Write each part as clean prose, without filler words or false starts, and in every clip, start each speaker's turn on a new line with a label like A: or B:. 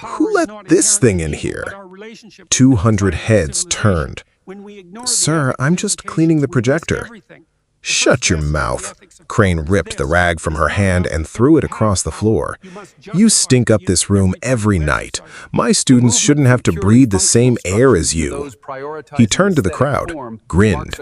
A: Who let this thing in here? 200 heads turned. Sir, I'm just cleaning the projector. Shut your mouth. Crane ripped the rag from her hand and threw it across the floor. You stink up this room every night. My students shouldn't have to breathe the same air as you. He turned to the crowd, grinned.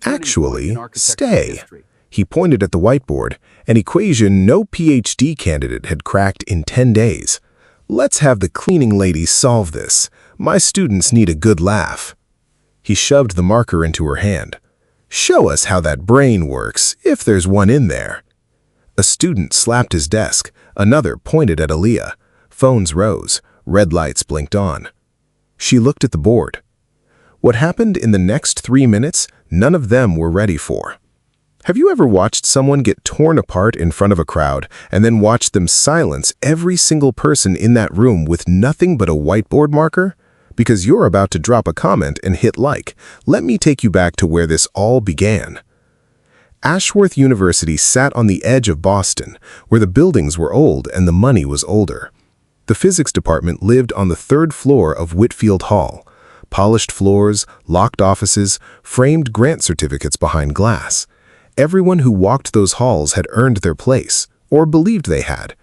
A: Actually, stay. He pointed at the whiteboard, an equation no PhD candidate had cracked in 10 days. Let's have the cleaning lady solve this. My students need a good laugh. He shoved the marker into her hand. Show us how that brain works, if there's one in there. A student slapped his desk. Another pointed at Aaliyah. Phones rose. Red lights blinked on. She looked at the board. What happened in the next 3 minutes, none of them were ready for. Have you ever watched someone get torn apart in front of a crowd and then watched them silence every single person in that room with nothing but a whiteboard marker? Because you're about to drop a comment and hit like, let me take you back to where this all began. Ashworth University sat on the edge of Boston, where the buildings were old and the money was older. The physics department lived on the 3rd floor of Whitfield Hall. Polished floors, locked offices, framed grant certificates behind glass. Everyone who walked those halls had earned their place, or believed they had.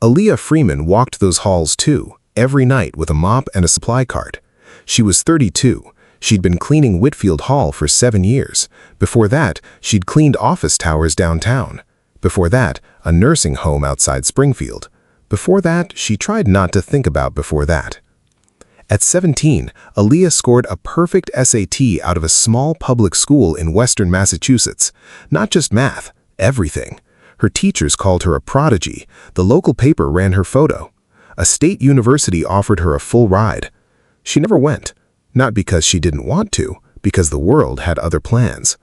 A: Aaliyah Freeman walked those halls too, every night with a mop and a supply cart. She was 32. She'd been cleaning Whitfield Hall for 7 years. Before that, she'd cleaned office towers downtown. Before that, a nursing home outside Springfield. Before that, she tried not to think about before that. At 17, Aaliyah scored a perfect SAT out of a small public school in western Massachusetts. Not just math, everything. Her teachers called her a prodigy. The local paper ran her photo. A state university offered her a full ride. She never went, not because she didn't want to, because the world had other plans.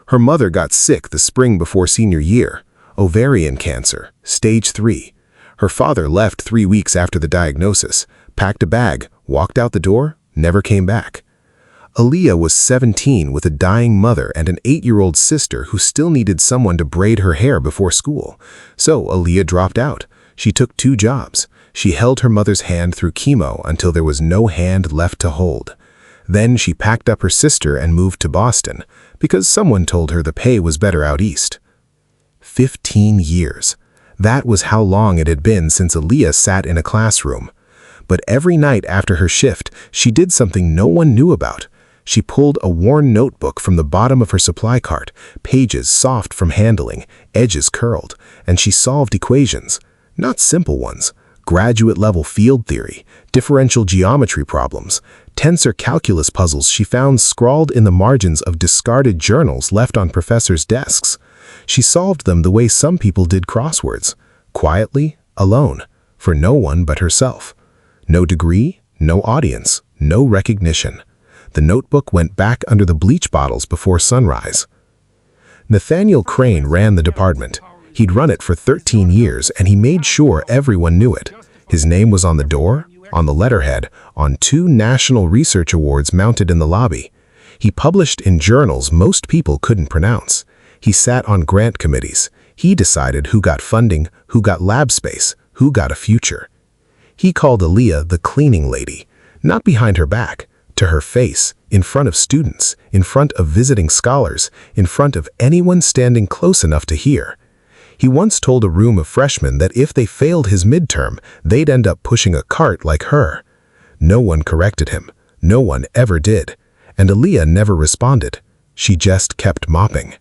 A: Her mother got sick the spring before senior year, ovarian cancer, stage 3. Her father left 3 weeks after the diagnosis, packed a bag, walked out the door, never came back. Aaliyah was 17 with a dying mother and an 8-year-old sister who still needed someone to braid her hair before school. So Aaliyah dropped out. She took 2 jobs. She held her mother's hand through chemo until there was no hand left to hold. Then she packed up her sister and moved to Boston, because someone told her the pay was better out east. 15 years. That was how long it had been since Aaliyah sat in a classroom. But every night after her shift, she did something no one knew about. She pulled a worn notebook from the bottom of her supply cart, pages soft from handling, edges curled, and she solved equations. Not simple ones. Graduate-level field theory, differential geometry problems, tensor calculus puzzles she found scrawled in the margins of discarded journals left on professors' desks. She solved them the way some people did crosswords, quietly, alone, for no one but herself. No degree, no audience, no recognition. The notebook went back under the bleach bottles before sunrise. Nathaniel Crane ran the department. He'd run it for 13 years, and he made sure everyone knew it. His name was on the door, on the letterhead, on 2 national research awards mounted in the lobby. He published in journals most people couldn't pronounce. He sat on grant committees. He decided who got funding, who got lab space, who got a future. He called Aaliyah the cleaning lady, not behind her back, to her face, in front of students, in front of visiting scholars, in front of anyone standing close enough to hear. He once told a room of freshmen that if they failed his midterm, they'd end up pushing a cart like her. No one corrected him. No one ever did. And Aaliyah never responded. She just kept mopping.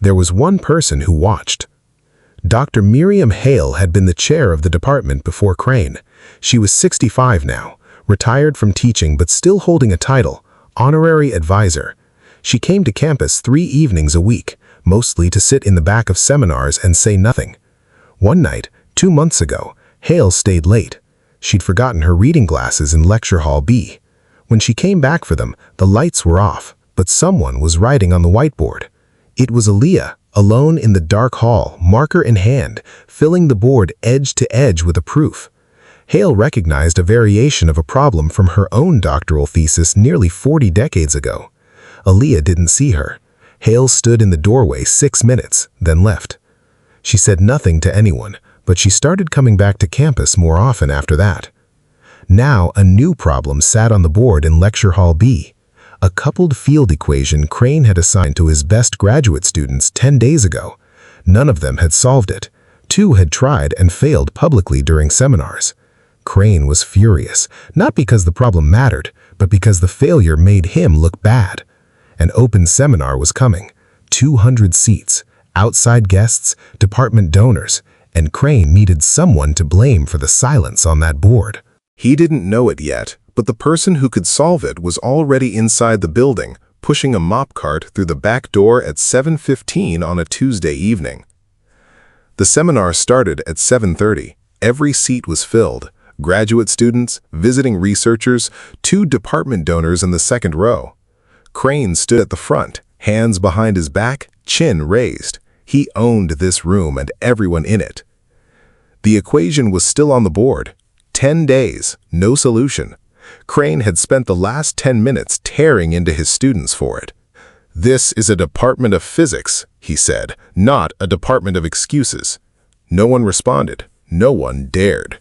A: There was one person who watched. Dr. Miriam Hale had been the chair of the department before Crane. She was 65 now, retired from teaching but still holding a title, honorary advisor. She came to campus 3 evenings a week, mostly to sit in the back of seminars and say nothing. One night, 2 months ago, Hale stayed late. She'd forgotten her reading glasses in Lecture Hall B. When she came back for them, the lights were off, but someone was writing on the whiteboard. It was Aaliyah, alone in the dark hall, marker in hand, filling the board edge to edge with a proof. Hale recognized a variation of a problem from her own doctoral thesis nearly 40 decades ago. Aaliyah didn't see her. Hale stood in the doorway 6 minutes, then left. She said nothing to anyone, but she started coming back to campus more often after that. Now a new problem sat on the board in Lecture Hall B. A coupled field equation Crane had assigned to his best graduate students 10 days ago. None of them had solved it. 2 had tried and failed publicly during seminars. Crane was furious, not because the problem mattered, but because the failure made him look bad. An open seminar was coming. 200 seats, outside guests, department donors, and Crane needed someone to blame for the silence on that board. He didn't know it yet, but the person who could solve it was already inside the building, pushing a mop cart through the back door at 7:15 on a Tuesday evening. The seminar started at 7:30. Every seat was filled. Graduate students, visiting researchers, 2 department donors in the second row. Crane stood at the front, hands behind his back, chin raised. He owned this room and everyone in it. The equation was still on the board. 10 days, no solution. Crane had spent the last 10 minutes tearing into his students for it. "This is a department of physics," he said, "not a department of excuses." No one responded. No one dared.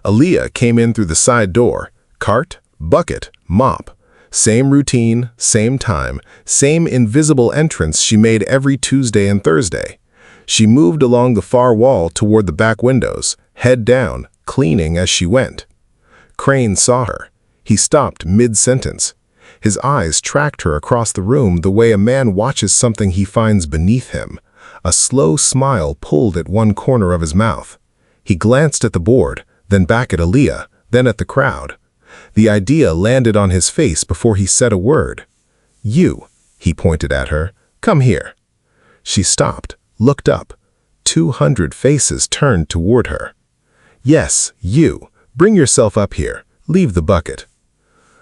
A: Aaliyah came in through the side door. Cart, bucket, mop. Same routine, same time, same invisible entrance she made every Tuesday and Thursday. She moved along the far wall toward the back windows, head down, cleaning as she went. Crane saw her. He stopped mid-sentence. His eyes tracked her across the room the way a man watches something he finds beneath him. A slow smile pulled at one corner of his mouth. He glanced at the board, then back at Aaliyah, then at the crowd. The idea landed on his face before he said a word. "You," he pointed at her, "come here." She stopped, looked up. 200 faces turned toward her. "Yes, you. Bring yourself up here. Leave the bucket."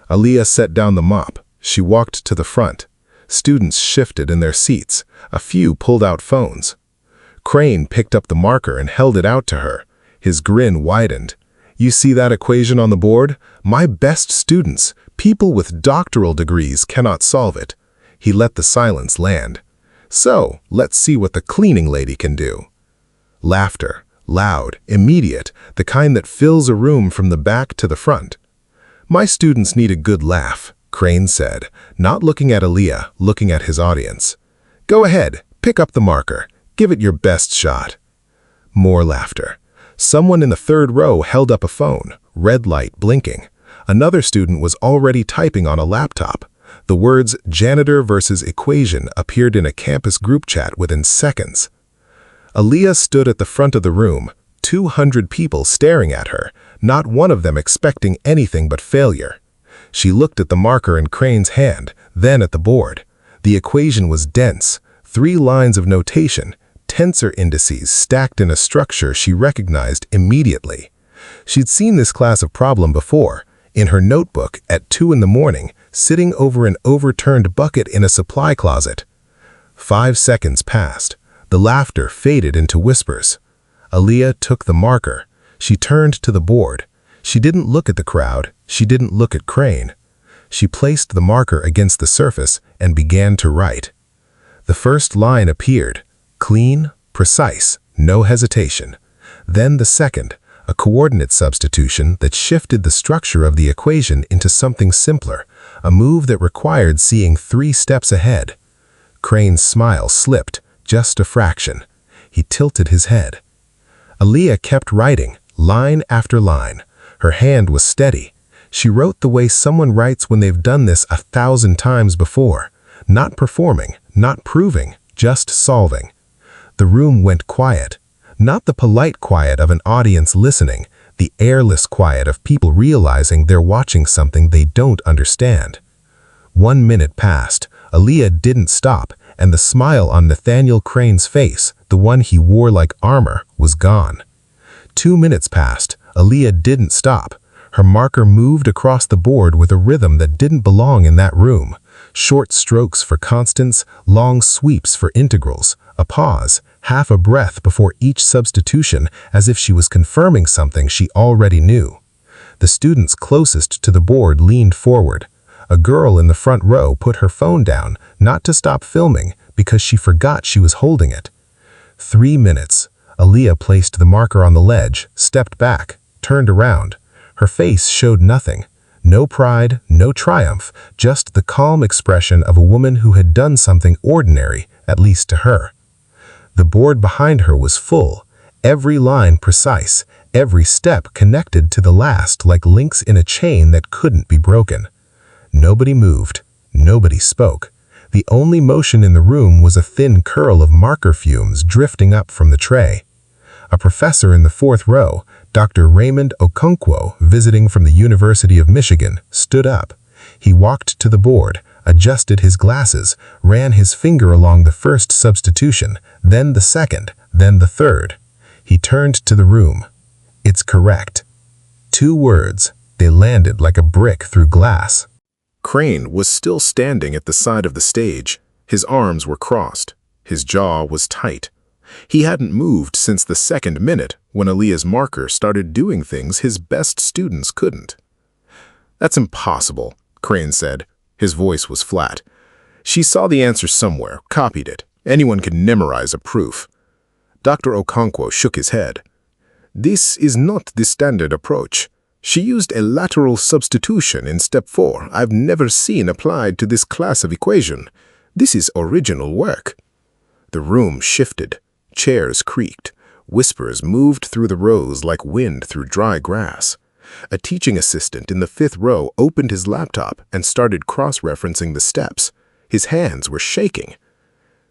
A: Aaliyah set down the mop. She walked to the front. Students shifted in their seats. A few pulled out phones. Crane picked up the marker and held it out to her. His grin widened. "You see that equation on the board? My best students, people with doctoral degrees, cannot solve it." He let the silence land. "So, let's see what the cleaning lady can do." Laughter, loud, immediate, the kind that fills a room from the back to the front. "My students need a good laugh," Crane said, not looking at Aaliyah, looking at his audience. "Go ahead, pick up the marker. Give it your best shot." More laughter. Someone in the third row held up a phone, red light blinking. Another student was already typing on a laptop. The words "janitor versus equation" appeared in a campus group chat within seconds. Aaliyah stood at the front of the room, 200 people staring at her, not one of them expecting anything but failure. She looked at the marker in Crane's hand, then at the board. The equation was dense, 3 lines of notation, tensor indices stacked in a structure she recognized immediately. She'd seen this class of problem before, in her notebook at 2 in the morning, sitting over an overturned bucket in a supply closet. 5 seconds passed. The laughter faded into whispers. Aaliyah took the marker. She turned to the board. She didn't look at the crowd. She didn't look at Crane. She placed the marker against the surface and began to write. The first line appeared. Clean, precise, no hesitation. Then the second, a coordinate substitution that shifted the structure of the equation into something simpler, a move that required seeing 3 steps ahead. Crane's smile slipped, just a fraction. He tilted his head. Aaliyah kept writing, line after line. Her hand was steady. She wrote the way someone writes when they've done this 1,000 times before. Not performing, not proving, just solving. The room went quiet. Not the polite quiet of an audience listening, the airless quiet of people realizing they're watching something they don't understand. 1 minute passed. Aaliyah didn't stop, and the smile on Nathaniel Crane's face, the one he wore like armor, was gone. 2 minutes passed. Aaliyah didn't stop. Her marker moved across the board with a rhythm that didn't belong in that room. Short strokes for constants, long sweeps for integrals, a pause, half a breath before each substitution, as if she was confirming something she already knew. The students closest to the board leaned forward. A girl in the front row put her phone down, not to stop filming, because she forgot she was holding it. 3 minutes. Aaliyah placed the marker on the ledge, stepped back, turned around. Her face showed nothing. No pride, no triumph, just the calm expression of a woman who had done something ordinary, at least to her. The board behind her was full, every line precise, every step connected to the last like links in a chain that couldn't be broken. Nobody moved. Nobody spoke. The only motion in the room was a thin curl of marker fumes drifting up from the tray. A professor in the fourth row, Dr. Raymond Okonkwo, visiting from the University of Michigan, stood up. He walked to the board, adjusted his glasses, ran his finger along the first substitution, then the second, then the third. He turned to the room. "It's correct." 2 words. They landed like a brick through glass. Crane was still standing at the side of the stage. His arms were crossed. His jaw was tight. He hadn't moved since the second minute when Aaliyah's marker started doing things his best students couldn't. "That's impossible," Crane said. His voice was flat. "She saw the answer somewhere, copied it. Anyone can memorize a proof." Dr. Okonkwo shook his head. "This is not the standard approach. She used a lateral substitution in step 4 I've never seen applied to this class of equation. This is original work." The room shifted. Chairs creaked. Whispers moved through the rows like wind through dry grass. A teaching assistant in the 5th row opened his laptop and started cross-referencing the steps. His hands were shaking.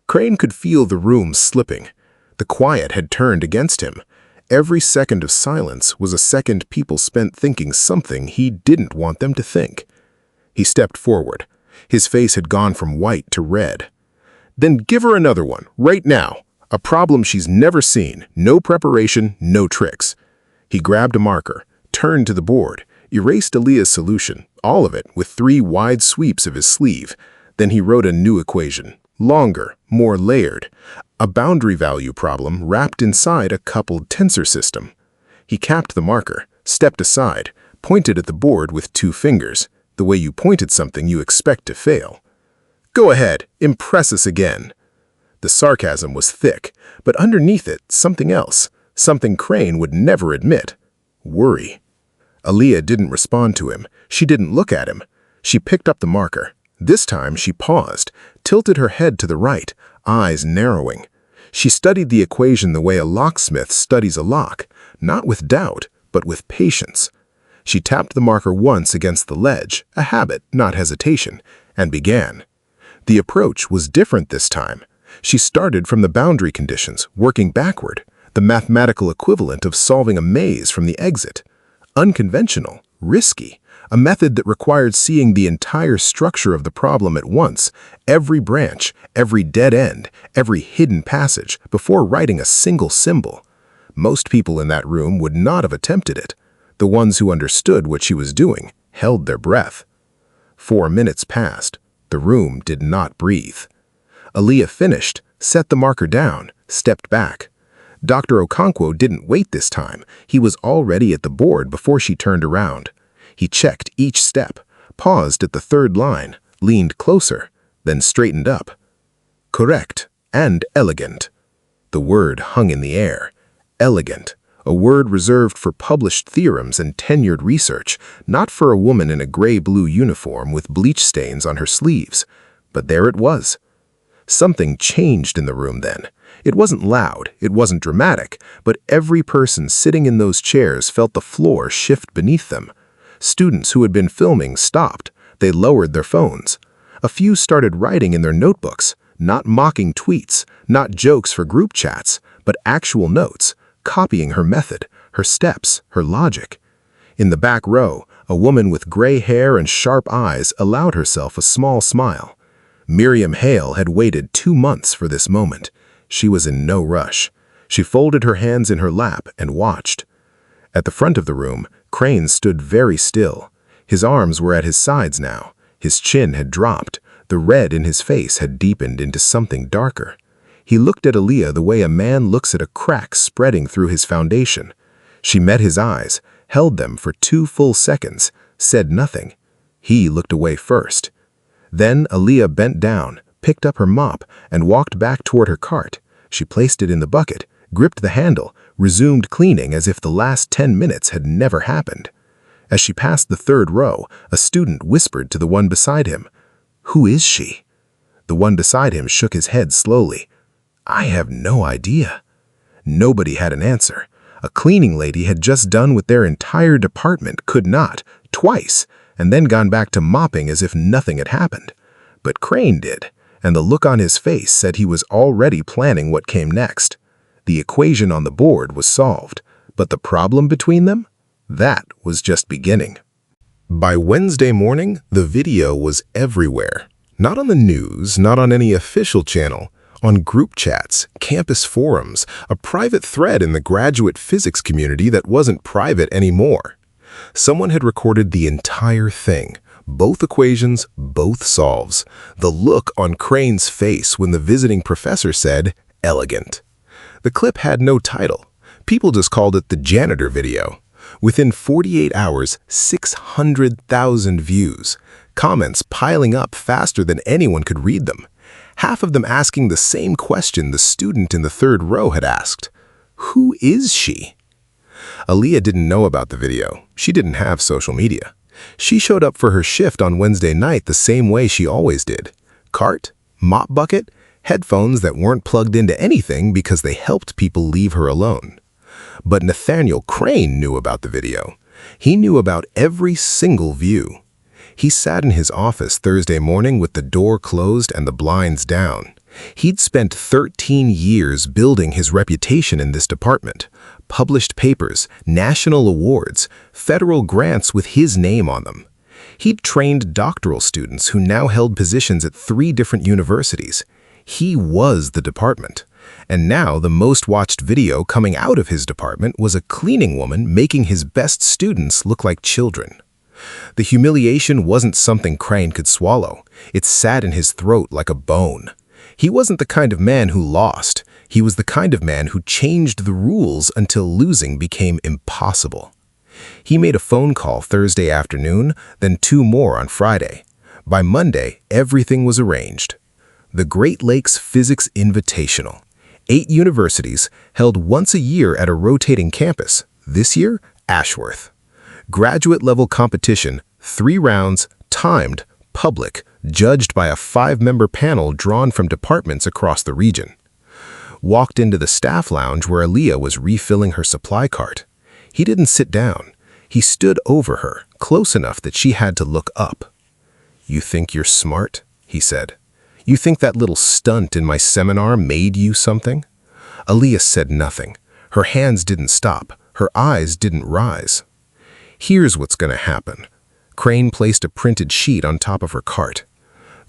A: Crane could feel the room slipping. The quiet had turned against him. Every second of silence was a second people spent thinking something he didn't want them to think. He stepped forward. His face had gone from white to red. "Then give her another one, right now. A problem she's never seen. No preparation, no tricks." He grabbed a marker, turned to the board, erased Aaliyah's solution, all of it with 3 wide sweeps of his sleeve. Then he wrote a new equation, longer, more layered, a boundary value problem wrapped inside a coupled tensor system. He capped the marker, stepped aside, pointed at the board with 2 fingers, the way you point at something you expect to fail. "Go ahead, impress us again." The sarcasm was thick, but underneath it, something else, something Crane would never admit: worry. Aaliyah didn't respond to him. She didn't look at him. She picked up the marker. This time she paused, tilted her head to the right, eyes narrowing. She studied the equation the way a locksmith studies a lock, not with doubt, but with patience. She tapped the marker once against the ledge, a habit, not hesitation, and began. The approach was different this time. She started from the boundary conditions, working backward, the mathematical equivalent of solving a maze from the exit. Unconventional, risky, a method that required seeing the entire structure of the problem at once, every branch, every dead end, every hidden passage, before writing a single symbol. Most people in that room would not have attempted it. The ones who understood what she was doing held their breath. 4 minutes passed. The room did not breathe. Aaliyah finished, set the marker down, stepped back. Dr. Okonkwo didn't wait this time. He was already at the board before she turned around. He checked each step, paused at the 3rd line, leaned closer, then straightened up. "Correct and elegant." The word hung in the air. Elegant, a word reserved for published theorems and tenured research, not for a woman in a gray-blue uniform with bleach stains on her sleeves. But there it was. Something changed in the room then. It wasn't loud, it wasn't dramatic, but every person sitting in those chairs felt the floor shift beneath them. Students who had been filming stopped. They lowered their phones. A few started writing in their notebooks, not mocking tweets, not jokes for group chats, but actual notes, copying her method, her steps, her logic. In the back row, a woman with gray hair and sharp eyes allowed herself a small smile. Miriam Hale had waited 2 months for this moment. She was in no rush. She folded her hands in her lap and watched. At the front of the room, Crane stood very still. His arms were at his sides now. His chin had dropped. The red in his face had deepened into something darker. He looked at Aaliyah the way a man looks at a crack spreading through his foundation. She met his eyes, held them for 2 full seconds, said nothing. He looked away first. Then Aaliyah bent down, picked up her mop, and walked back toward her cart. She placed it in the bucket, gripped the handle, resumed cleaning as if the last 10 minutes had never happened. As she passed the third row, a student whispered to the one beside him, "Who is she?" The one beside him shook his head slowly. "I have no idea." Nobody had an answer. A cleaning lady had just done what their entire department could not, twice, and then gone back to mopping as if nothing had happened. But Crane did, and the look on his face said he was already planning what came next. The equation on the board was solved, but the problem between them? That was just beginning. By Wednesday morning, the video was everywhere. Not on the news, not on any official channel, on group chats, campus forums, a private thread in the graduate physics community that wasn't private anymore. Someone had recorded the entire thing, both equations, both solves. The look on Crane's face when the visiting professor said, "Elegant." The clip had no title. People just called it the janitor video. Within 48 hours, 600,000 views. Comments piling up faster than anyone could read them. Half of them asking the same question the student in the third row had asked. Who is she? Aaliyah didn't know about the video. She didn't have social media. She showed up for her shift on Wednesday night the same way she always did. Cart, mop bucket, headphones that weren't plugged into anything because they helped people leave her alone. But Nathaniel Crane knew about the video. He knew about every single view. He sat in his office Thursday morning with the door closed and the blinds down. He'd spent 13 years building his reputation in this department. Published papers, national awards, federal grants with his name on them. He'd trained doctoral students who now held positions at 3 different universities. He was the department. And now the most watched video coming out of his department was a cleaning woman making his best students look like children. The humiliation wasn't something Crane could swallow. It sat in his throat like a bone. He wasn't the kind of man who lost. He was the kind of man who changed the rules until losing became impossible. He made a phone call Thursday afternoon, then 2 more on Friday. By Monday, everything was arranged. The Great Lakes Physics Invitational. 8 universities, held once a year at a rotating campus. This year, Ashworth. Graduate-level competition, 3 rounds, timed, public, judged by a 5-member panel drawn from departments across the region. Walked into the staff lounge where Aaliyah was refilling her supply cart. He didn't sit down. He stood over her, close enough that she had to look up. "You think you're smart?" he said. "You think that little stunt in my seminar made you something?" Aaliyah said nothing. Her hands didn't stop. Her eyes didn't rise. "Here's what's going to happen." Crane placed a printed sheet on top of her cart.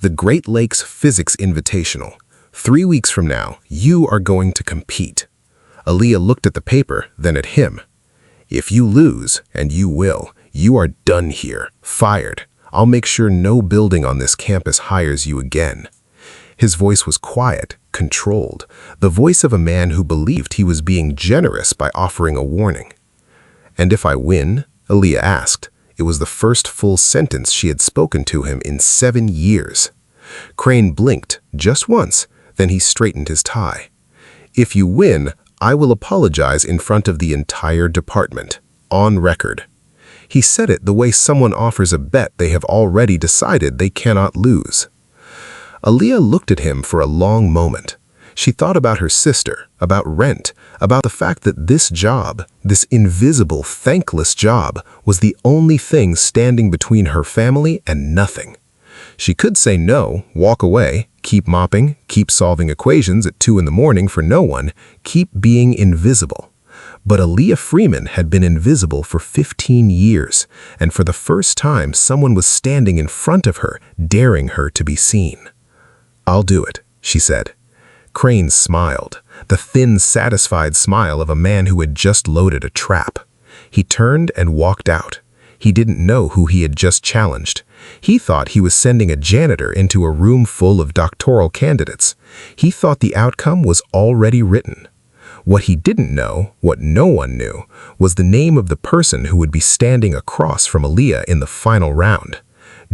A: "The Great Lakes Physics Invitational. 3 weeks from now, you are going to compete." Aaliyah looked at the paper, then at him. "If you lose, and you will, you are done here, fired. I'll make sure no building on this campus hires you again." His voice was quiet, controlled, the voice of a man who believed he was being generous by offering a warning. "And if I win?" Aaliyah asked. It was the first full sentence she had spoken to him in 7 years. Crane blinked, just once, then he straightened his tie. "If you win, I will apologize in front of the entire department, on record." He said it the way someone offers a bet they have already decided they cannot lose. Aaliyah looked at him for a long moment. She thought about her sister, about rent, about the fact that this job, this invisible, thankless job, was the only thing standing between her family and nothing. She could say no, walk away, keep mopping, keep solving equations at 2 in the morning for no one, keep being invisible. But Aaliyah Freeman had been invisible for 15 years, and for the first time someone was standing in front of her, daring her to be seen. "I'll do it," she said. Crane smiled, the thin, satisfied smile of a man who had just loaded a trap. He turned and walked out. He didn't know who he had just challenged. He thought he was sending a janitor into a room full of doctoral candidates. He thought the outcome was already written. What he didn't know, what no one knew, was the name of the person who would be standing across from Aaliyah in the final round.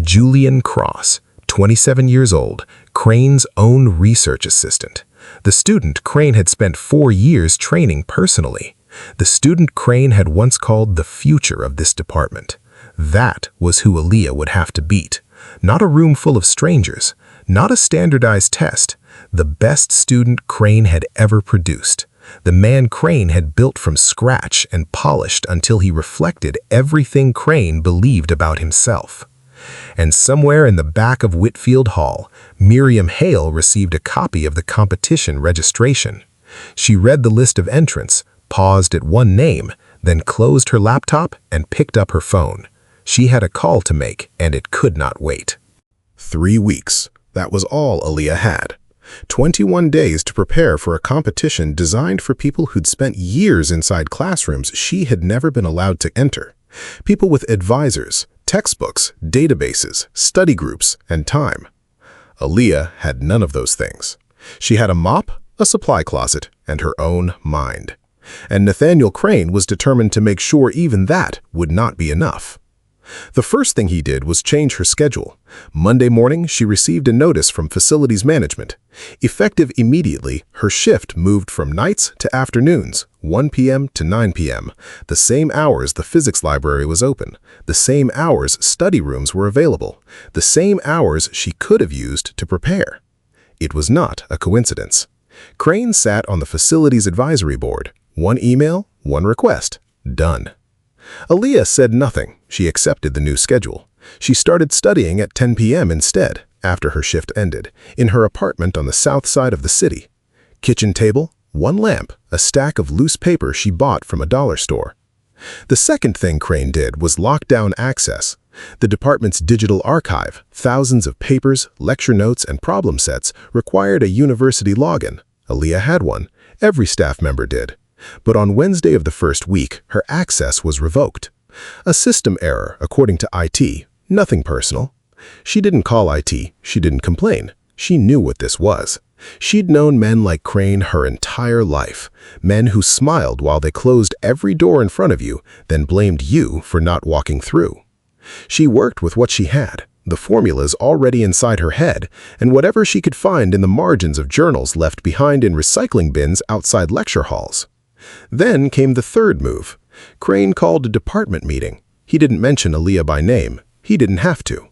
A: Julian Cross, 27 years old, Crane's own research assistant. The student Crane had spent 4 years training personally. The student Crane had once called the future of this department. That was who Aaliyah would have to beat. Not a room full of strangers, not a standardized test. The best student Crane had ever produced. The man Crane had built from scratch and polished until he reflected everything Crane believed about himself. And somewhere in the back of Whitfield Hall, Miriam Hale received a copy of the competition registration. She read the list of entrants, paused at one name, then closed her laptop and picked up her phone. She had a call to make, and it could not wait. 3 weeks. That was all Aaliyah had. 21 days to prepare for a competition designed for people who'd spent years inside classrooms she had never been allowed to enter. People with advisors, textbooks, databases, study groups, and time. Aaliyah had none of those things. She had a mop, a supply closet, and her own mind. And Nathaniel Crane was determined to make sure even that would not be enough. The first thing he did was change her schedule. Monday morning, she received a notice from facilities management. Effective immediately, her shift moved from nights to afternoons, 1 p.m. to 9 p.m., the same hours the physics library was open, the same hours study rooms were available, the same hours she could have used to prepare. It was not a coincidence. Crane sat on the facilities advisory board. One email, one request. Done. Aaliyah said nothing. She accepted the new schedule. She started studying at 10 p.m. instead, after her shift ended, in her apartment on the south side of the city. Kitchen table, one lamp, a stack of loose paper she bought from a dollar store. The second thing Crane did was lock down access. The department's digital archive, thousands of papers, lecture notes, and problem sets required a university login. Aaliyah had one. Every staff member did. But on Wednesday of the first week, her access was revoked. A system error, according to IT. Nothing personal. She didn't call IT. She didn't complain. She knew what this was. She'd known men like Crane her entire life. Men who smiled while they closed every door in front of you, then blamed you for not walking through. She worked with what she had, the formulas already inside her head, and whatever she could find in the margins of journals left behind in recycling bins outside lecture halls. Then came the third move. Crane called a department meeting. He didn't mention Aaliyah by name. He didn't have to.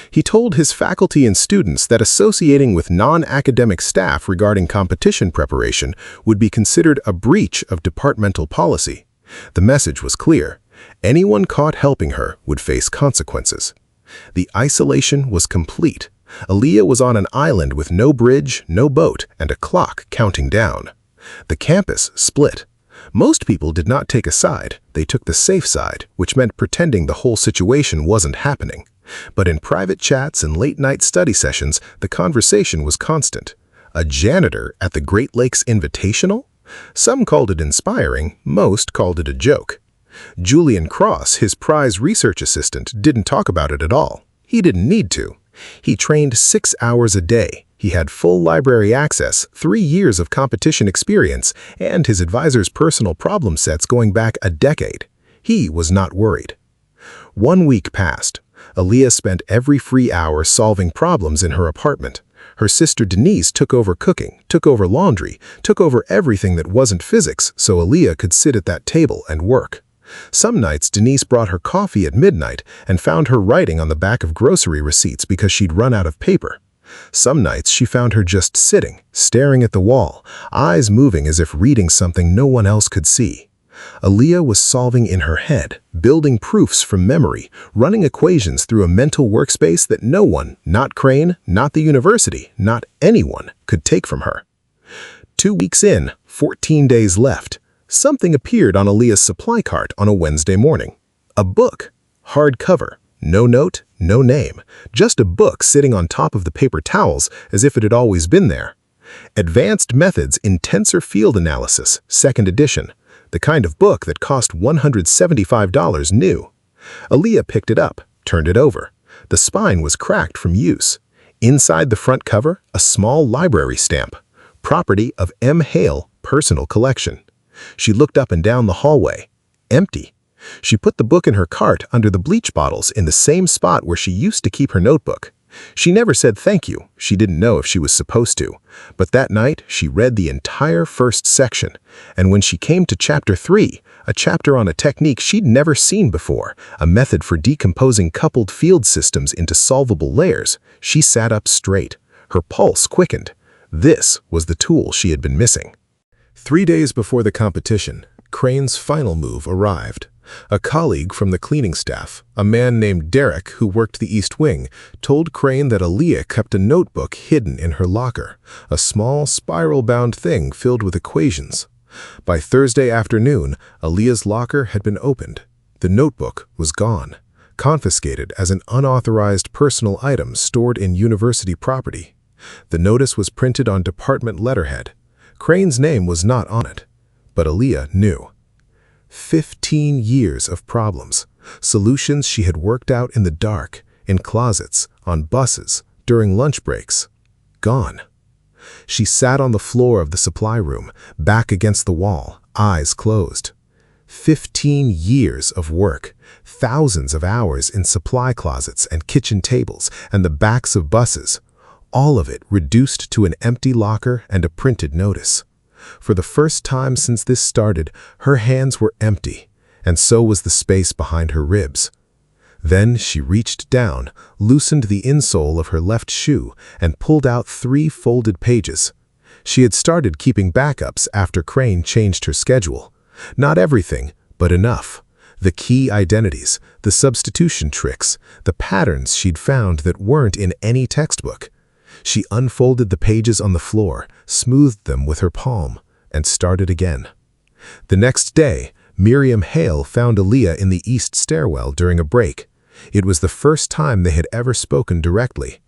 A: He told his faculty and students that associating with non-academic staff regarding competition preparation would be considered a breach of departmental policy. The message was clear. Anyone caught helping her would face consequences. The isolation was complete. Aaliyah was on an island with no bridge, no boat, and a clock counting down. The campus split. Most people did not take a side. They took the safe side, which meant pretending the whole situation wasn't happening. But in private chats and late-night study sessions, the conversation was constant. A janitor at the Great Lakes Invitational? Some called it inspiring, most called it a joke. Julian Cross, his prize research assistant, didn't talk about it at all. He didn't need to. He trained 6 hours a day. He had full library access, 3 years of competition experience, and his advisor's personal problem sets going back a decade. He was not worried. 1 week passed. Aaliyah spent every free hour solving problems in her apartment. Her sister Denise took over cooking, took over laundry, took over everything that wasn't physics so Aaliyah could sit at that table and work. Some nights Denise brought her coffee at midnight and found her writing on the back of grocery receipts because she'd run out of paper. Some nights she found her just sitting, staring at the wall, eyes moving as if reading something no one else could see. Aaliyah was solving in her head, building proofs from memory, running equations through a mental workspace that no one, not Crane, not the university, not anyone, could take from her. 2 weeks in, 14 days left, something appeared on Aaliyah's supply cart on a Wednesday morning. A book, hardcover. No note, no name, just a book sitting on top of the paper towels as if it had always been there. Advanced Methods in Tensor Field Analysis, 2nd edition, the kind of book that cost $175 new. Aaliyah picked it up, turned it over. The spine was cracked from use. Inside the front cover, a small library stamp, property of M. Hale, personal collection. She looked up and down the hallway. Empty. She put the book in her cart under the bleach bottles in the same spot where she used to keep her notebook. She never said thank you. She didn't know if she was supposed to. But that night, she read the entire first section. And when she came to chapter 3, a chapter on a technique she'd never seen before, a method for decomposing coupled field systems into solvable layers, she sat up straight. Her pulse quickened. This was the tool she had been missing. 3 days before the competition, Crane's final move arrived. A colleague from the cleaning staff, a man named Derek who worked the East Wing, told Crane that Aaliyah kept a notebook hidden in her locker, a small spiral-bound thing filled with equations. By Thursday afternoon, Aaliyah's locker had been opened. The notebook was gone, confiscated as an unauthorized personal item stored in university property. The notice was printed on department letterhead. Crane's name was not on it, but Aaliyah knew. 15 years of problems, solutions she had worked out in the dark, in closets, on buses, during lunch breaks. Gone. She sat on the floor of the supply room, back against the wall, eyes closed. 15 years of work, thousands of hours in supply closets and kitchen tables and the backs of buses, all of it reduced to an empty locker and a printed notice. For the first time since this started, her hands were empty, and so was the space behind her ribs. Then she reached down, loosened the insole of her left shoe, and pulled out 3 folded pages. She had started keeping backups after Crane changed her schedule. Not everything, but enough. The key identities, the substitution tricks, the patterns she'd found that weren't in any textbook. She unfolded the pages on the floor, smoothed them with her palm, and started again. The next day, Miriam Hale found Aaliyah in the east stairwell during a break. It was the first time they had ever spoken directly.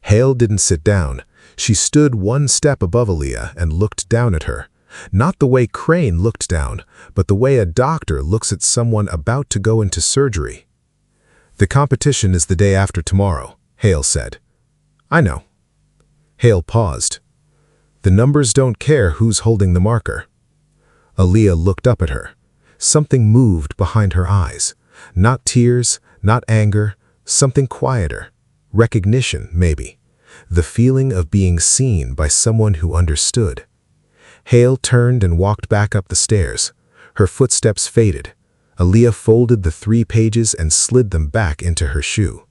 A: Hale didn't sit down. She stood 1 step above Aaliyah and looked down at her. Not the way Crane looked down, but the way a doctor looks at someone about to go into surgery. "The competition is the day after tomorrow," Hale said. "I know." Hale paused. "The numbers don't care who's holding the marker." Aaliyah looked up at her. Something moved behind her eyes. Not tears, not anger, something quieter. Recognition, maybe. The feeling of being seen by someone who understood. Hale turned and walked back up the stairs. Her footsteps faded. Aaliyah folded the 3 pages and slid them back into her shoe.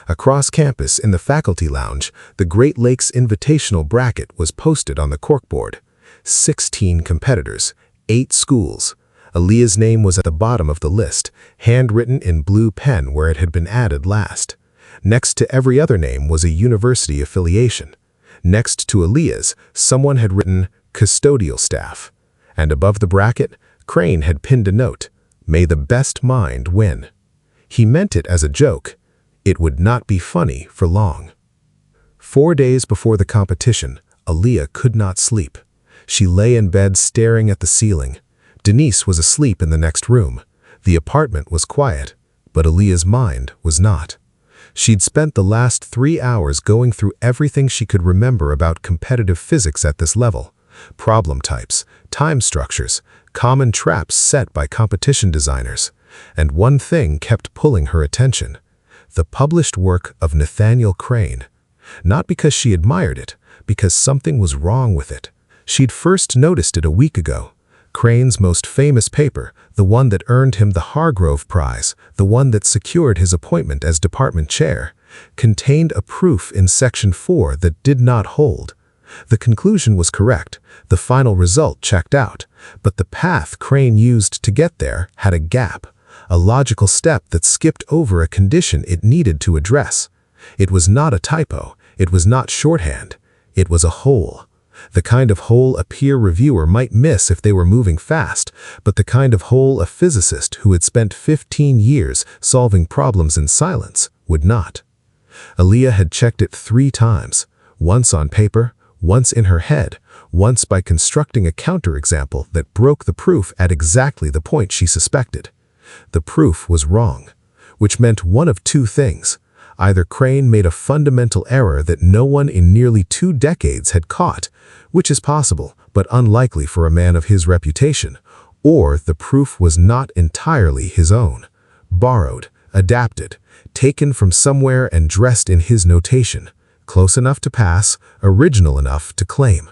A: Across campus, in the faculty lounge, the Great Lakes Invitational bracket was posted on the corkboard. 16 competitors, 8 schools. Aaliyah's name was at the bottom of the list, handwritten in blue pen where it had been added last. Next to every other name was a university affiliation. Next to Aaliyah's, someone had written custodial staff. And above the bracket, Crane had pinned a note, "May the best mind win." He meant it as a joke. It would not be funny for long. 4 days before the competition, Aaliyah could not sleep. She lay in bed staring at the ceiling. Denise was asleep in the next room. The apartment was quiet, but Aaliyah's mind was not. She'd spent the last 3 hours going through everything she could remember about competitive physics at this level. Problem types, time structures, common traps set by competition designers. And one thing kept pulling her attention. The published work of Nathaniel Crane. Not because she admired it, because something was wrong with it. She'd first noticed it a week ago. Crane's most famous paper, the one that earned him the Hargrove Prize, the one that secured his appointment as department chair, contained a proof in Section 4 that did not hold. The conclusion was correct, the final result checked out, but the path Crane used to get there had a gap, a logical step that skipped over a condition it needed to address. It was not a typo, it was not shorthand, it was a hole. The kind of hole a peer reviewer might miss if they were moving fast, but the kind of hole a physicist who had spent 15 years solving problems in silence would not. Aaliyah had checked it 3 times, once on paper, once in her head, once by constructing a counterexample that broke the proof at exactly the point she suspected. The proof was wrong, which meant one of 2 things. Either Crane made a fundamental error that no one in nearly 2 decades had caught, which is possible but unlikely for a man of his reputation, or the proof was not entirely his own, borrowed, adapted, taken from somewhere and dressed in his notation, close enough to pass, original enough to claim.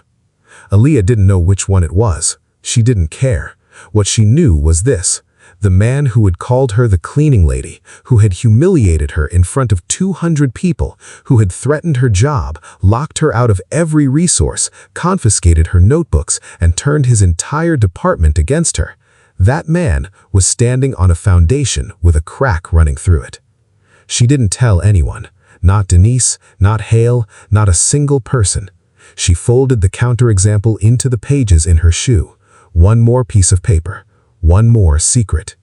A: Aaliyah didn't know which one it was. She didn't care. What she knew was this: the man who had called her the cleaning lady, who had humiliated her in front of 200 people, who had threatened her job, locked her out of every resource, confiscated her notebooks, and turned his entire department against her. That man was standing on a foundation with a crack running through it. She didn't tell anyone. Not Denise, not Hale, not a single person. She folded the counterexample into the pages in her shoe. One more piece of paper. One more secret.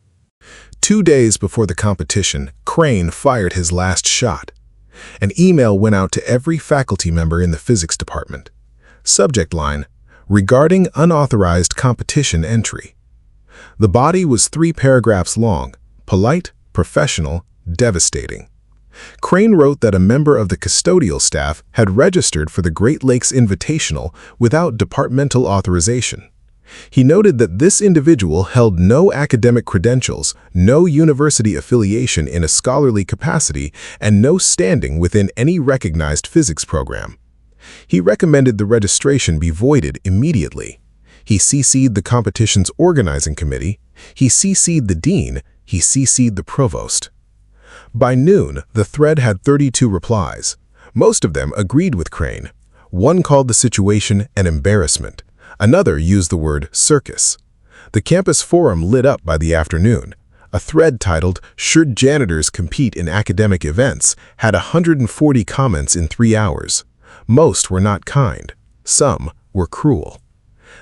A: 2 days before the competition, Crane fired his last shot. An email went out to every faculty member in the physics department. Subject line: regarding unauthorized competition entry. The body was 3 paragraphs long: polite, professional, devastating. Crane wrote that a member of the custodial staff had registered for the Great Lakes Invitational without departmental authorization. He noted that this individual held no academic credentials, no university affiliation in a scholarly capacity, and no standing within any recognized physics program. He recommended the registration be voided immediately. He CC'd the competition's organizing committee, he CC'd the dean, he CC'd the provost. By noon, the thread had 32 replies. Most of them agreed with Crane. One called the situation an embarrassment. Another used the word circus. The campus forum lit up by the afternoon. A thread titled "Should Janitors Compete in Academic Events" had 140 comments in 3 hours. Most were not kind. Some were cruel.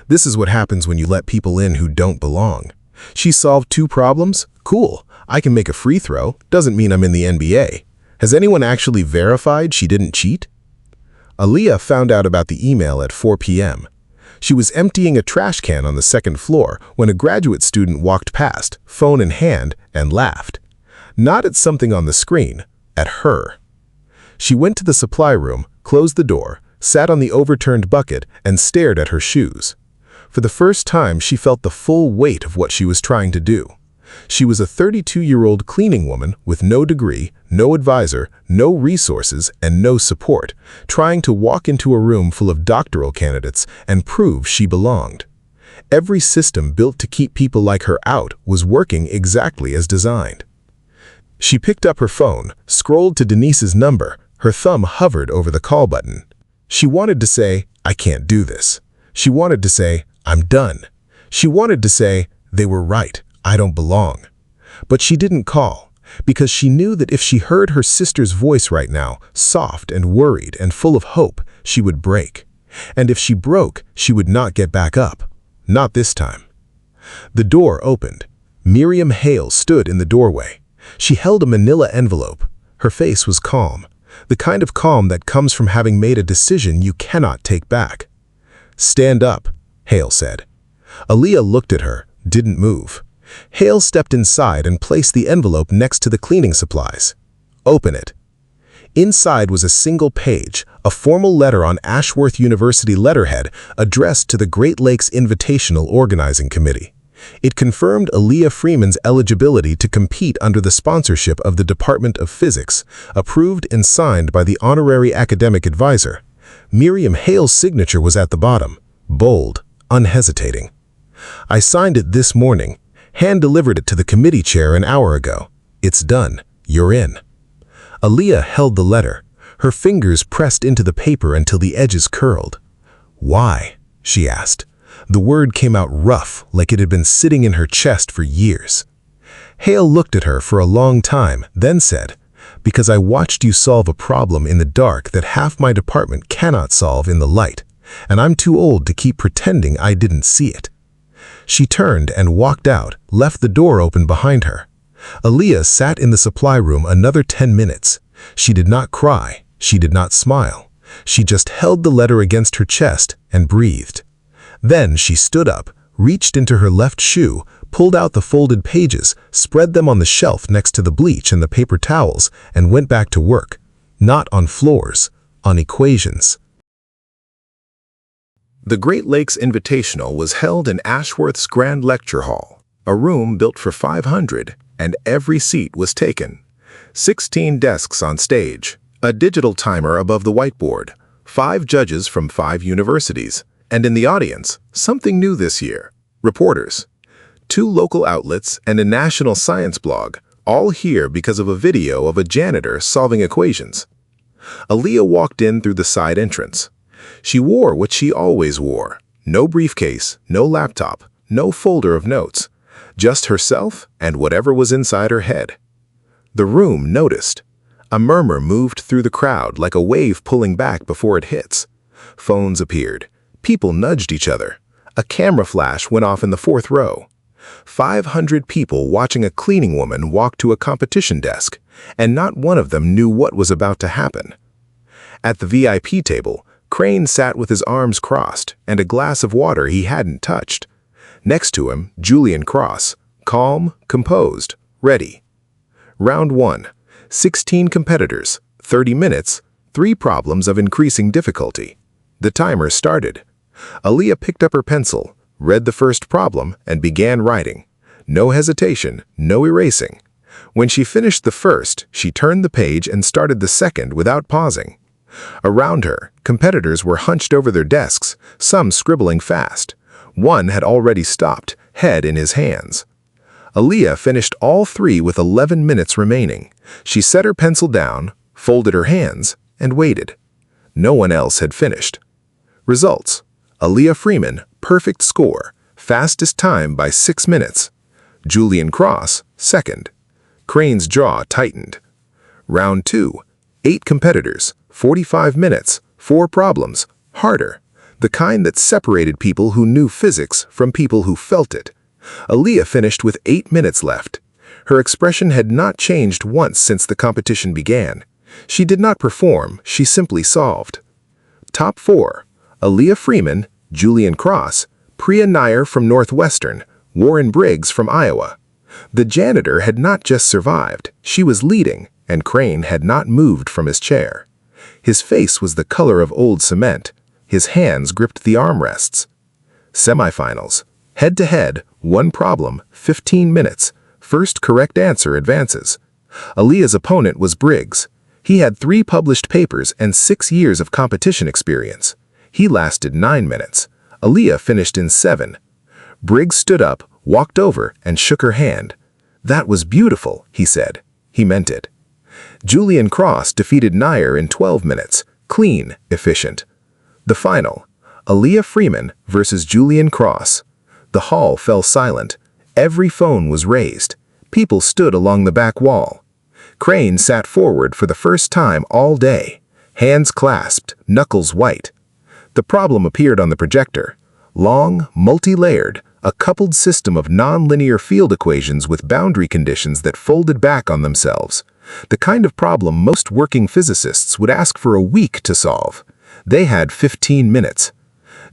A: This is what happens when you let people in who don't belong. She solved 2 problems? Cool. I can make a free throw. Doesn't mean I'm in the NBA. Has anyone actually verified she didn't cheat? Aaliyah found out about the email at 4 p.m. She was emptying a trash can on the 2nd floor when a graduate student walked past, phone in hand, and laughed. Not at something on the screen, at her. She went to the supply room, closed the door, sat on the overturned bucket, and stared at her shoes. For the first time, she felt the full weight of what she was trying to do. She was a 32-year-old cleaning woman with no degree, no advisor, no resources, and no support, trying to walk into a room full of doctoral candidates and prove she belonged. Every system built to keep people like her out was working exactly as designed. She picked up her phone, scrolled to Denise's number. Her thumb hovered over the call button. She wanted to say, "I can't do this." She wanted to say, "I'm done." She wanted to say, "They were right. I don't belong." But she didn't call, because she knew that if she heard her sister's voice right now, soft and worried and full of hope, she would break. And if she broke, she would not get back up. Not this time. The door opened. Miriam Hale stood in the doorway. She held a manila envelope. Her face was calm, the kind of calm that comes from having made a decision you cannot take back. "Stand up," Hale said. Aaliyah looked at her, didn't move. Hale stepped inside and placed the envelope next to the cleaning supplies. "Open it." Inside was a single page, a formal letter on Ashworth University letterhead addressed to the Great Lakes Invitational Organizing Committee. It confirmed Aaliyah Freeman's eligibility to compete under the sponsorship of the Department of Physics, approved and signed by the honorary academic advisor. Miriam Hale's signature was at the bottom, bold, unhesitating. "I signed it this morning. Hand-delivered it to the committee chair an hour ago. It's done. You're in." Aaliyah held the letter, her fingers pressed into the paper until the edges curled. "Why?" she asked. The word came out rough, like it had been sitting in her chest for years. Hale looked at her for a long time, then said, "Because I watched you solve a problem in the dark that half my department cannot solve in the light, and I'm too old to keep pretending I didn't see it." She turned and walked out, left the door open behind her. Aaliyah sat in the supply room another 10 minutes. She did not cry. She did not smile. She just held the letter against her chest and breathed. Then she stood up, reached into her left shoe, pulled out the folded pages, spread them on the shelf next to the bleach and the paper towels, and went back to work. Not on floors, on equations. The Great Lakes Invitational was held in Ashworth's Grand Lecture Hall, a room built for 500, and every seat was taken. 16 desks on stage, a digital timer above the whiteboard, 5 judges from 5 universities, and in the audience, something new this year, reporters. 2 local outlets and a national science blog, all here because of a video of a janitor solving equations. Aaliyah walked in through the side entrance. She wore what she always wore. No briefcase, no laptop, no folder of notes. Just herself and whatever was inside her head. The room noticed. A murmur moved through the crowd like a wave pulling back before it hits. Phones appeared. People nudged each other. A camera flash went off in the 4th row. 500 people watching a cleaning woman walk to a competition desk, and not one of them knew what was about to happen. At the VIP table, Crane sat with his arms crossed and a glass of water he hadn't touched. Next to him, Julian Cross, calm, composed, ready. Round 1. 16 competitors, 30 minutes, 3 problems of increasing difficulty. The timer started. Aaliyah picked up her pencil, read the first problem, and began writing. No hesitation, no erasing. When she finished the first, she turned the page and started the second without pausing. Around her, competitors were hunched over their desks, some scribbling fast. One had already stopped, head in his hands. Aaliyah finished all 3 with 11 minutes remaining. She set her pencil down, folded her hands, and waited. No one else had finished. Results: Aaliyah Freeman, perfect score, fastest time by 6 minutes. Julian Cross, second. Crane's jaw tightened. Round 2. 8 competitors, 45 minutes, 4 problems, harder. The kind that separated people who knew physics from people who felt it. Aaliyah finished with 8 minutes left. Her expression had not changed once since the competition began. She did not perform, she simply solved. Top 4. Aaliyah Freeman, Julian Cross, Priya Nair from Northwestern, Warren Briggs from Iowa. The janitor had not just survived, she was leading, and Crane had not moved from his chair. His face was the color of old cement. His hands gripped the armrests. Semifinals. Head-to-head, 1 problem, 15 minutes. First correct answer advances. Aaliyah's opponent was Briggs. He had 3 published papers and 6 years of competition experience. He lasted 9 minutes. Aaliyah finished in 7. Briggs stood up, walked over, and shook her hand. "That was beautiful," he said. He meant it. Julian Cross defeated Nair in 12 minutes. Clean, efficient. The final, Aaliyah Freeman versus Julian Cross. The hall fell silent. Every phone was raised. People stood along the back wall. Crane sat forward for the first time all day, hands clasped, knuckles white. The problem appeared on the projector. Long, multi-layered, a coupled system of nonlinear field equations with boundary conditions that folded back on themselves. The kind of problem most working physicists would ask for a week to solve. They had 15 minutes.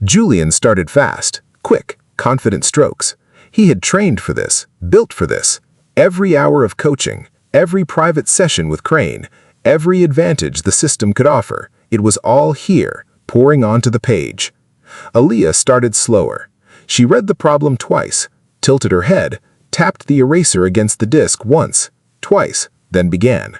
A: Julian started fast, quick, confident strokes. He had trained for this, built for this. Every hour of coaching, every private session with Crane, every advantage the system could offer, it was all here, pouring onto the page. Aaliyah started slower. She read the problem twice, tilted her head, tapped the eraser against the disk once, twice, then began.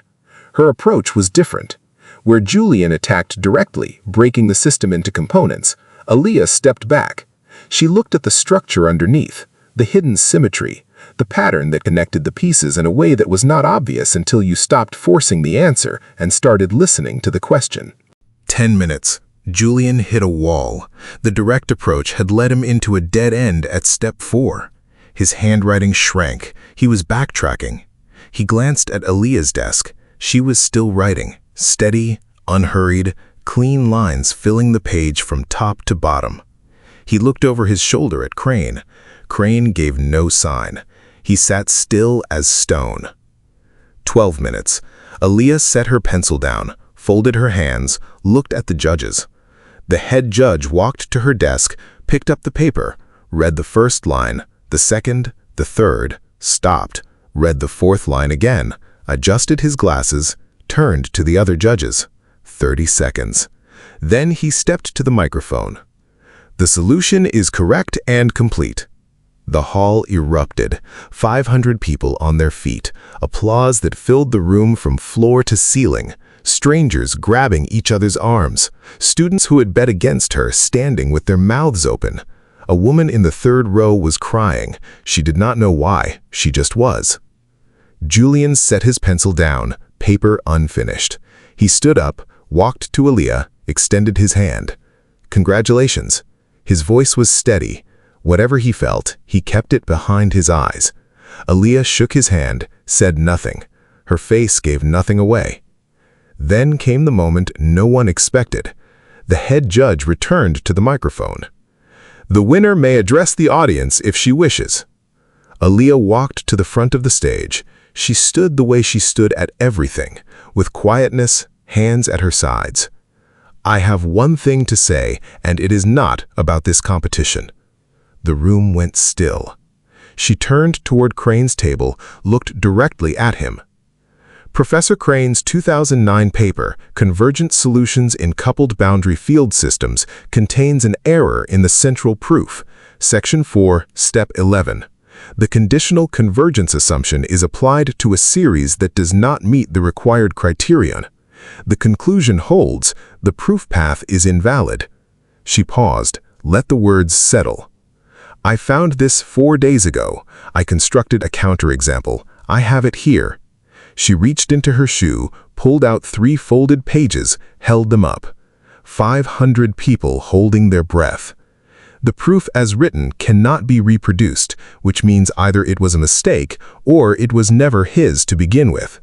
A: Her approach was different. Where Julian attacked directly, breaking the system into components, Aaliyah stepped back. She looked at the structure underneath, the hidden symmetry, the pattern that connected the pieces in a way that was not obvious until you stopped forcing the answer and started listening to the question. 10 minutes. Julian hit a wall. The direct approach had led him into a dead end at step 4. His handwriting shrank. He was backtracking. He glanced at Aaliyah's desk. She was still writing, steady, unhurried, clean lines filling the page from top to bottom. He looked over his shoulder at Crane. Crane gave no sign. He sat still as stone. 12 minutes. Aaliyah set her pencil down, folded her hands, looked at the judges. The head judge walked to her desk, picked up the paper, read the first line, the second, the third, stopped, read the fourth line again, adjusted his glasses, turned to the other judges. 30 seconds. Then he stepped to the microphone. The solution is correct and complete. The hall erupted, 500 people on their feet, applause that filled the room from floor to ceiling, strangers grabbing each other's arms, students who had bet against her standing with their mouths open. A woman in the third row was crying. She did not know why, she just was. Julian set his pencil down, paper unfinished. He stood up, walked to Aaliyah, extended his hand. "Congratulations." His voice was steady. Whatever he felt, he kept it behind his eyes. Aaliyah shook his hand, said nothing. Her face gave nothing away. Then came the moment no one expected. The head judge returned to the microphone. "The winner may address the audience if she wishes." Aaliyah walked to the front of the stage. She stood the way she stood at everything, with quietness, hands at her sides. "I have one thing to say, and it is not about this competition." The room went still. She turned toward Crane's table, looked directly at him. Professor Crane's 2009 paper, Convergent Solutions in Coupled Boundary Field Systems, contains an error in the central proof, Section 4, Step 11. The conditional convergence assumption is applied to a series that does not meet the required criterion. The conclusion holds, the proof path is invalid. She paused, let the words settle. "I found this 4 days ago. I constructed a counterexample. I have it here." She reached into her shoe, pulled out 3 folded pages, held them up. 500 people holding their breath. The proof as written cannot be reproduced, which means either it was a mistake or it was never his to begin with.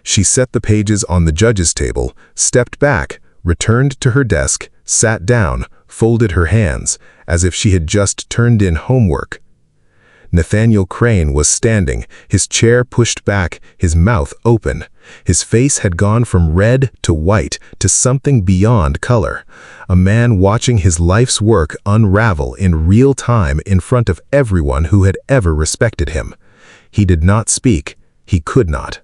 A: She set the pages on the judge's table, stepped back, returned to her desk, sat down, folded her hands, as if she had just turned in homework. Nathaniel Crane was standing, his chair pushed back, his mouth open. His face had gone from red to white to something beyond color. A man watching his life's work unravel in real time in front of everyone who had ever respected him. He did not speak. He could not.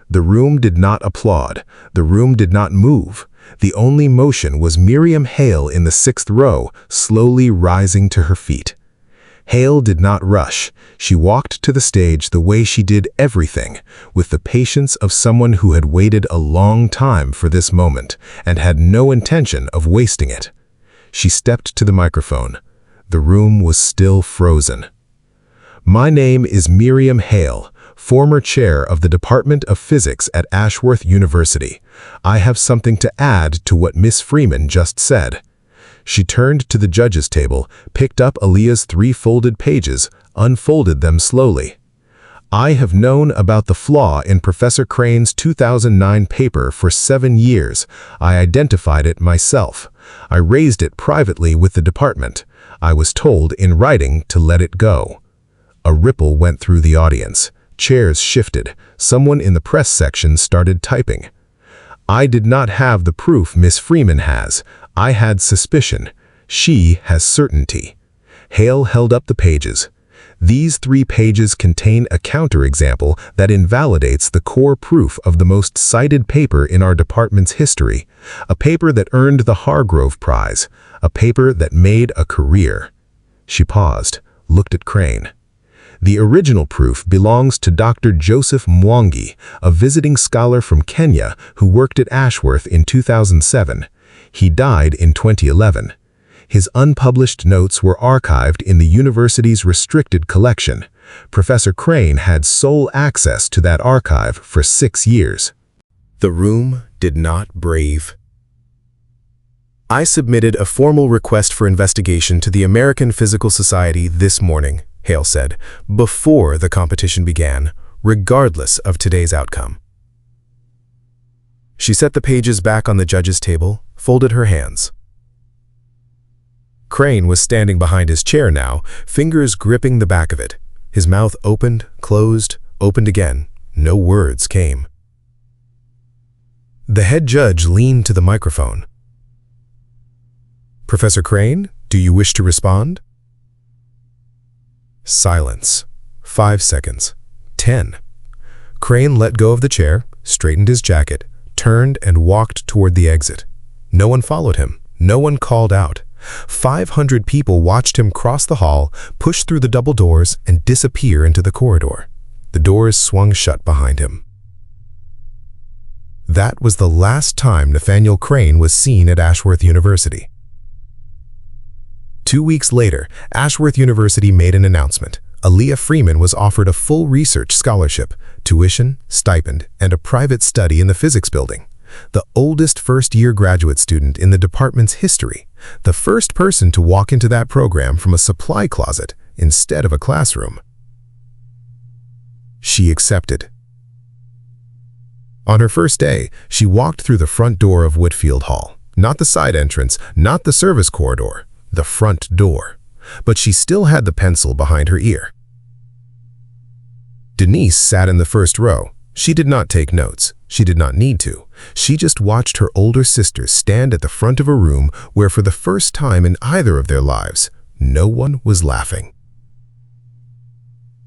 A: The room did not applaud. The room did not move. The only motion was Miriam Hale in the 6th row, slowly rising to her feet. Hale did not rush. She walked to the stage the way she did everything, with the patience of someone who had waited a long time for this moment and had no intention of wasting it. She stepped to the microphone. The room was still frozen. "My name is Miriam Hale, former chair of the Department of Physics at Ashworth University. I have something to add to what Miss Freeman just said." She turned to the judge's table, picked up Aaliyah's 3 folded pages, unfolded them slowly. "I have known about the flaw in Professor Crane's 2009 paper for 7 years. I identified it myself. I raised it privately with the department. I was told in writing to let it go." A ripple went through the audience. Chairs shifted. Someone in the press section started typing. "I did not have the proof Miss Freeman has. I had suspicion. She has certainty." Hale held up the pages. "These 3 pages contain a counterexample that invalidates the core proof of the most cited paper in our department's history, a paper that earned the Hargrove Prize, a paper that made a career." She paused, looked at Crane. "The original proof belongs to Dr. Joseph Mwangi, a visiting scholar from Kenya who worked at Ashworth in 2007. He died in 2011. His unpublished notes were archived in the university's restricted collection. Professor Crane had sole access to that archive for 6 years." The room did not breathe. "I submitted a formal request for investigation to the American Physical Society this morning," Hale said, "before the competition began, regardless of today's outcome." She set the pages back on the judge's table, folded her hands. Crane was standing behind his chair now, fingers gripping the back of it. His mouth opened, closed, opened again. No words came. The head judge leaned to the microphone. "Professor Crane, do you wish to respond?" Silence. 5 seconds. 10. Crane let go of the chair, straightened his jacket, turned and walked toward the exit. No one followed him. No one called out. 500 people watched him cross the hall, push through the double doors, and disappear into the corridor. The doors swung shut behind him. That was the last time Nathaniel Crane was seen at Ashworth University. 2 weeks later, Ashworth University made an announcement. Aaliyah Freeman was offered a full research scholarship, tuition, stipend, and a private study in the physics building. The oldest first-year graduate student in the department's history, the first person to walk into that program from a supply closet instead of a classroom. She accepted. On her first day, she walked through the front door of Whitfield Hall. Not the side entrance, not the service corridor, the front door. But she still had the pencil behind her ear. Denise sat in the first row. She did not take notes. She did not need to. She just watched her older sister stand at the front of a room where for the first time in either of their lives, no one was laughing.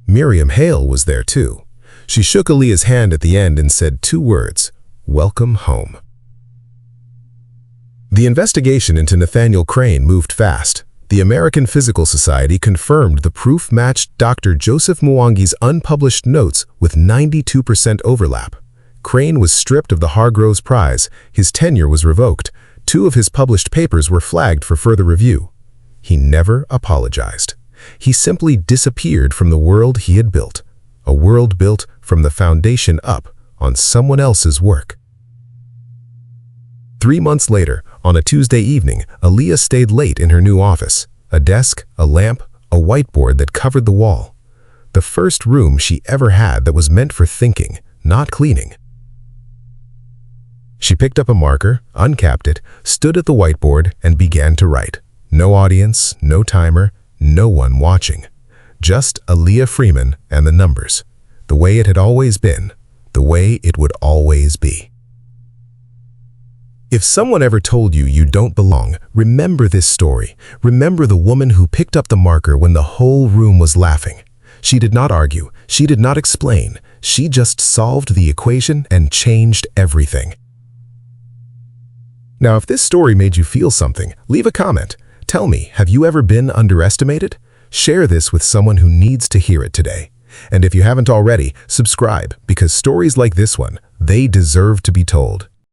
A: Miriam Hale was there too. She shook Aaliyah's hand at the end and said 2 words, "Welcome home." The investigation into Nathaniel Crane moved fast. The American Physical Society confirmed the proof matched Dr. Joseph Mwangi's unpublished notes with 92% overlap. Crane was stripped of the Hargroves Prize, his tenure was revoked, 2 of his published papers were flagged for further review. He never apologized. He simply disappeared from the world he had built, a world built from the foundation up on someone else's work. 3 months later, on a Tuesday evening, Aaliyah stayed late in her new office. A desk, a lamp, a whiteboard that covered the wall. The first room she ever had that was meant for thinking, not cleaning. She picked up a marker, uncapped it, stood at the whiteboard, and began to write. No audience, no timer, no one watching. Just Aaliyah Freeman and the numbers. The way it had always been. The way it would always be. If someone ever told you you don't belong, remember this story. Remember the woman who picked up the marker when the whole room was laughing. She did not argue. She did not explain. She just solved the equation and changed everything. Now, if this story made you feel something, leave a comment. Tell me, have you ever been underestimated? Share this with someone who needs to hear it today. And if you haven't already, subscribe, because stories like this one, they deserve to be told.